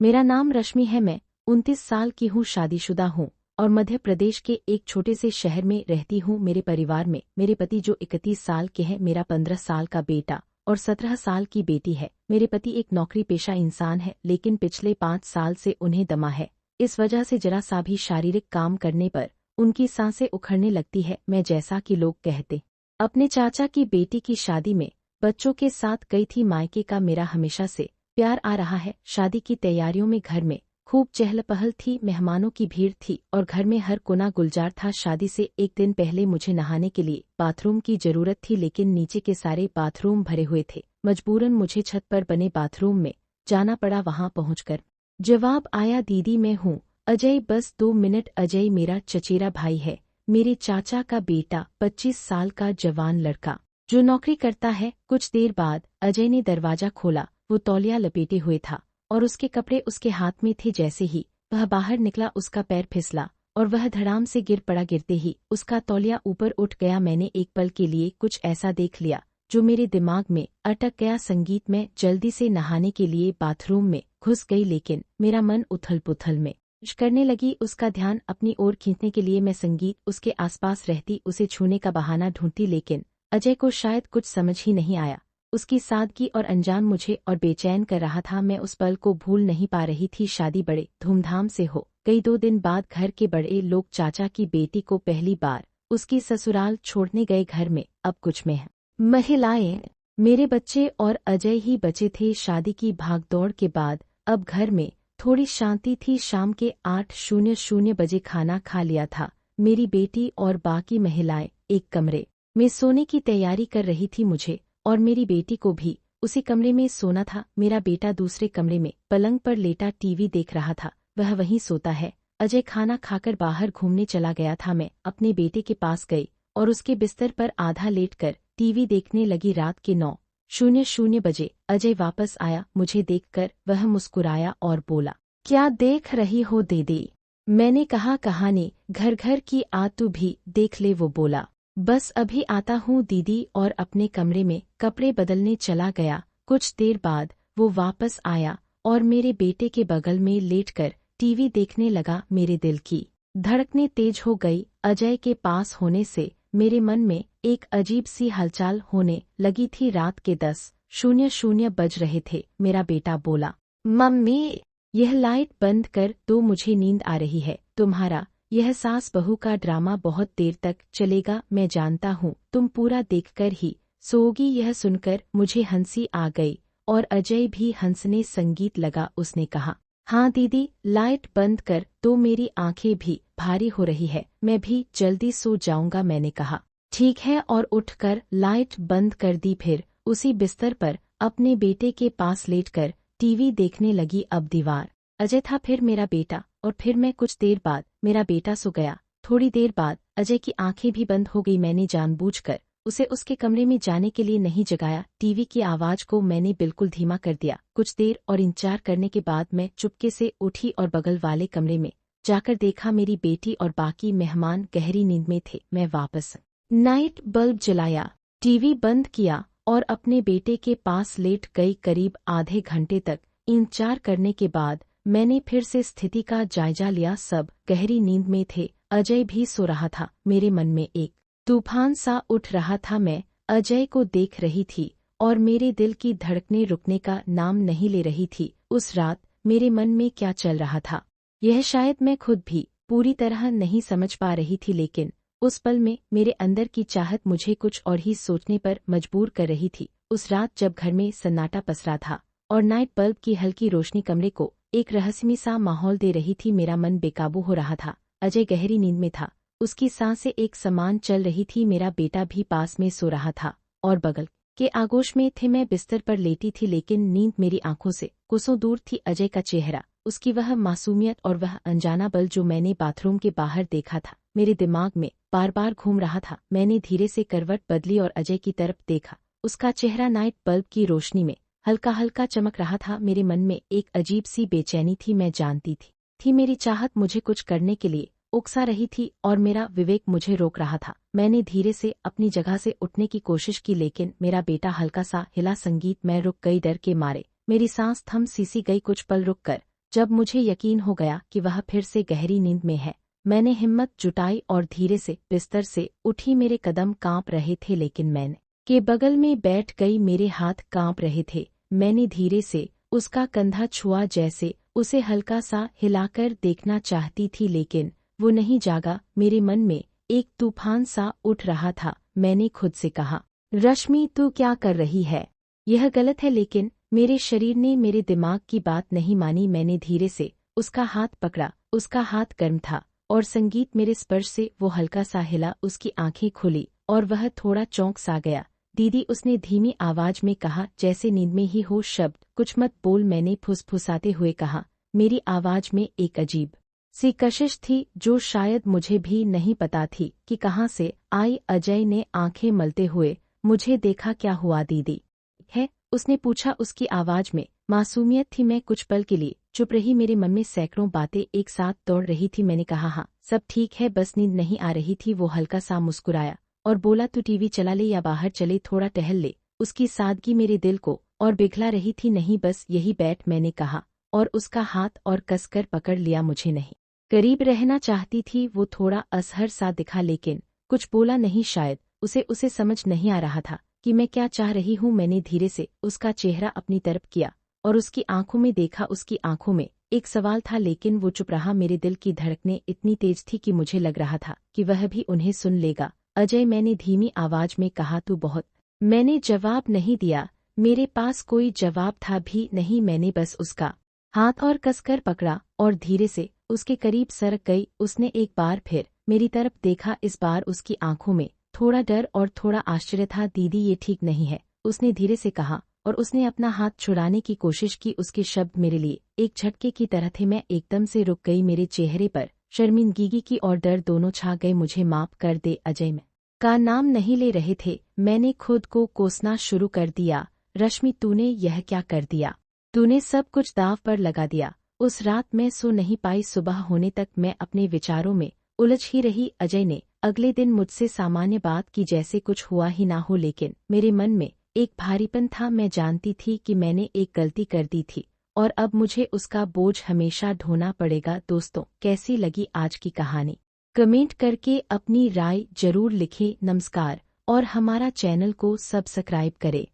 मेरा नाम रश्मि है। मैं 29 साल की हूँ, शादीशुदा हूँ और मध्य प्रदेश के एक छोटे से शहर में रहती हूँ। मेरे परिवार में मेरे पति जो 31 साल के हैं, मेरा 15 साल का बेटा और 17 साल की बेटी है। मेरे पति एक नौकरी पेशा इंसान है, लेकिन पिछले 5 साल से उन्हें दमा है। इस वजह से जरा सा भी शारीरिक काम करने पर उनकी सांसें उखड़ने लगती है। मैं, जैसा कि लोग कहते, अपने चाचा की बेटी की शादी में बच्चों के साथ गई थी। मायके का मेरा हमेशा से प्यार आ रहा है। शादी की तैयारियों में घर में खूब चहल पहल थी, मेहमानों की भीड़ थी और घर में हर कोना गुलजार था। शादी से एक दिन पहले मुझे नहाने के लिए बाथरूम की जरूरत थी, लेकिन नीचे के सारे बाथरूम भरे हुए थे। मजबूरन मुझे छत पर बने बाथरूम में जाना पड़ा। वहां पहुंचकर जवाब आया, दीदी मैं हूँ अजय, बस 2 मिनट। अजय मेरा चचेरा भाई है, मेरे चाचा का बेटा, 25 साल का जवान लड़का जो नौकरी करता है। कुछ देर बाद अजय ने दरवाजा खोला। वो तौलिया लपेटे हुए था और उसके कपड़े उसके हाथ में थे। जैसे ही वह बाहर निकला, उसका पैर फिसला और वह धड़ाम से गिर पड़ा। गिरते ही उसका तौलिया ऊपर उठ गया। मैंने एक पल के लिए कुछ ऐसा देख लिया जो मेरे दिमाग में अटक गया। संगीत में जल्दी से नहाने के लिए बाथरूम में घुस गई, लेकिन मेरा मन उथल पुथल में करने लगी। उसका ध्यान अपनी ओर खींचने के लिए मैं संगीत उसके आसपास रहती, उसे छूने का बहाना ढूंढती, लेकिन अजय को शायद कुछ समझ ही नहीं आया। उसकी सादगी और अनजान मुझे और बेचैन कर रहा था। मैं उस पल को भूल नहीं पा रही थी। शादी बड़े धूमधाम से हो गई। 2 दिन बाद घर के बड़े लोग चाचा की बेटी को पहली बार उसकी ससुराल छोड़ने गए। घर में अब कुछ में महिलाएं, मेरे बच्चे और अजय ही बचे थे। शादी की भागदौड़ के बाद अब घर में थोड़ी शांति थी। शाम के 8:00 बजे खाना खा लिया था। मेरी बेटी और बाकी महिलाएं एक कमरे में सोने की तैयारी कर रही थी। मुझे और मेरी बेटी को भी उसी कमरे में सोना था। मेरा बेटा दूसरे कमरे में पलंग पर लेटा टीवी देख रहा था। वह वहीं सोता है। अजय खाना खाकर बाहर घूमने चला गया था। मैं अपने बेटे के पास गई और उसके बिस्तर पर आधा लेटकर टीवी देखने लगी। रात के 9:00 बजे अजय वापस आया। मुझे देखकर वह मुस्कुराया और बोला, क्या देख रही हो दीदी? मैंने कहा, कहानी घर घर की आ, तू भी देख ले। वो बोला, बस अभी आता हूँ दीदी, और अपने कमरे में कपड़े बदलने चला गया। कुछ देर बाद वो वापस आया और मेरे बेटे के बगल में लेटकर टीवी देखने लगा। मेरे दिल की धड़कनें तेज हो गई। अजय के पास होने से मेरे मन में एक अजीब सी हलचल होने लगी थी। रात के 10:00 बज रहे थे। मेरा बेटा बोला, मम्मी यह लाइट बंद कर दो, मुझे नींद आ रही है। तुम्हारा यह सास बहू का ड्रामा बहुत देर तक चलेगा। मैं जानता हूँ तुम पूरा देखकर ही सोओगी। यह सुनकर मुझे हंसी आ गई और अजय भी हंसने संगीत लगा। उसने कहा, हाँ दीदी, लाइट बंद कर दो, मेरी आंखें भी भारी हो रही है, मैं भी जल्दी सो जाऊंगा। मैंने कहा, ठीक है, और उठकर लाइट बंद कर दी। फिर उसी बिस्तर पर अपने बेटे के पास लेटकर टीवी देखने लगी। अब दीवार अजय था, फिर मेरा बेटा, और फिर मैं। कुछ देर बाद मेरा बेटा सो गया। थोड़ी देर बाद अजय की आंखें भी बंद हो गई। मैंने जानबूझकर उसे उसके कमरे में जाने के लिए नहीं जगाया। टीवी की आवाज को मैंने बिल्कुल धीमा कर दिया। कुछ देर और इंतजार करने के बाद मैं चुपके से उठी और बगल वाले कमरे में जाकर देखा, मेरी बेटी और बाकी मेहमान गहरी नींद में थे। मैं वापस नाइट बल्ब जलाया, टीवी बंद किया और अपने बेटे के पास लेट गई। करीब आधे घंटे तक इंतजार करने के बाद मैंने फिर से स्थिति का जायजा लिया। सब गहरी नींद में थे। अजय भी सो रहा था। मेरे मन में एक तूफान सा उठ रहा था। मैं अजय को देख रही थी और मेरे दिल की धड़कनें रुकने का नाम नहीं ले रही थी। उस रात मेरे मन में क्या चल रहा था, यह शायद मैं खुद भी पूरी तरह नहीं समझ पा रही थी, लेकिन उस पल में मेरे अंदर की चाहत मुझे कुछ और ही सोचने पर मजबूर कर रही थी। उस रात जब घर में सन्नाटा पसरा था और नाइट बल्ब की हल्की रोशनी कमरे को एक रहस्यमय सा माहौल दे रही थी, मेरा मन बेकाबू हो रहा था। अजय गहरी नींद में था, उसकी सांसें एक समान चल रही थी। मेरा बेटा भी पास में सो रहा था और बगल के आगोश में थे। मैं बिस्तर पर लेटी थी, लेकिन नींद मेरी आंखों से कोसों दूर थी। अजय का चेहरा, उसकी वह मासूमियत और वह अनजाना बल जो मैंने बाथरूम के बाहर देखा था, मेरे दिमाग में बार बार घूम रहा था। मैंने धीरे से करवट बदली और अजय की तरफ देखा। उसका चेहरा नाइट बल्ब की रोशनी में हल्का हल्का चमक रहा था। मेरे मन में एक अजीब सी बेचैनी थी। मैं जानती थी मेरी चाहत मुझे कुछ करने के लिए उकसा रही थी और मेरा विवेक मुझे रोक रहा था। मैंने धीरे से अपनी जगह से उठने की कोशिश की, लेकिन मेरा बेटा हल्का सा हिला। संगीत मैं रुक गई, डर के मारे मेरी सांस थम सी गई। कुछ पल रुककर जब मुझे यकीन हो गया कि वह फिर से गहरी नींद में है, मैंने हिम्मत जुटाई और धीरे से बिस्तर से उठी। मेरे कदम कांप रहे थे लेकिन मैंने के बगल में बैठ गई। मेरे हाथ कांप रहे थे। मैंने धीरे से उसका कंधा छुआ, जैसे उसे हल्का सा हिलाकर देखना चाहती थी, लेकिन वो नहीं जागा। मेरे मन में एक तूफान सा उठ रहा था। मैंने खुद से कहा, रश्मि तू क्या कर रही है, यह गलत है। लेकिन मेरे शरीर ने मेरे दिमाग की बात नहीं मानी। मैंने धीरे से उसका हाथ पकड़ा। उसका हाथ गर्म था और संगीत मेरे स्पर्श से वो हल्का सा हिला। उसकी आंखें खुली और वह थोड़ा चौंक सा गया। दीदी, उसने धीमी आवाज में कहा, जैसे नींद में ही हो शब्द। कुछ मत बोल, मैंने फुसफुसाते हुए कहा। मेरी आवाज में एक अजीब सी कशिश थी जो शायद मुझे भी नहीं पता थी कि कहाँ से आई। अजय ने आंखें मलते हुए मुझे देखा। क्या हुआ दीदी है, उसने पूछा। उसकी आवाज में मासूमियत थी। मैं कुछ पल के लिए चुप रही। मेरे मन में सैकड़ों बातें एक साथ दौड़ रही थी। मैंने कहा, हाँ सब ठीक है, बस नींद नहीं आ रही थी। वो हल्का सा मुस्कुराया और बोला, तू टीवी चला ले या बाहर चले थोड़ा टहल ले। उसकी सादगी मेरे दिल को और पिघला रही थी। नहीं, बस यही बैठ, मैंने कहा और उसका हाथ और कसकर पकड़ लिया। मुझे नहीं करीब रहना चाहती थी। वो थोड़ा असहर सा दिखा लेकिन कुछ बोला नहीं। शायद उसे समझ नहीं आ रहा था कि मैं क्या चाह रही हूँ। मैंने धीरे से उसका चेहरा अपनी तरफ किया और उसकी आंखों में देखा। उसकी आंखों में एक सवाल था लेकिन वो चुप रहा। मेरे दिल की धड़कनें इतनी तेज थी कि मुझे लग रहा था कि वह भी उन्हें सुन लेगा। अजय, मैंने धीमी आवाज में कहा, तू बहुत। मैंने जवाब नहीं दिया। मेरे पास कोई जवाब था भी नहीं। मैंने बस उसका हाथ और कसकर पकड़ा और धीरे से उसके करीब सरक गई। उसने एक बार फिर मेरी तरफ देखा। इस बार उसकी आंखों में थोड़ा डर और थोड़ा आश्चर्य था। दीदी, ये ठीक नहीं है, उसने धीरे से कहा और उसने अपना हाथ छुड़ाने की कोशिश की। उसके शब्द मेरे लिए एक झटके की तरह थे। मैं एकदम से रुक गई। मेरे चेहरे पर शर्मिंदगी की और डर दोनों छा गए। मुझे माफ कर दे अजय, मैं का नाम नहीं ले रहे थे। मैंने खुद को कोसना शुरू कर दिया। रश्मि, तूने यह क्या कर दिया, तूने सब कुछ दांव पर लगा दिया। उस रात मैं सो नहीं पाई। सुबह होने तक मैं अपने विचारों में उलझ ही रही। अजय ने अगले दिन मुझसे सामान्य बात की, जैसे कुछ हुआ ही ना हो, लेकिन मेरे मन में एक भारीपन था। मैं जानती थी कि मैंने एक गलती कर दी थी और अब मुझे उसका बोझ हमेशा ढोना पड़ेगा। दोस्तों, कैसी लगी आज की कहानी? कमेंट करके अपनी राय जरूर लिखें। नमस्कार और हमारा चैनल को सब्सक्राइब करें।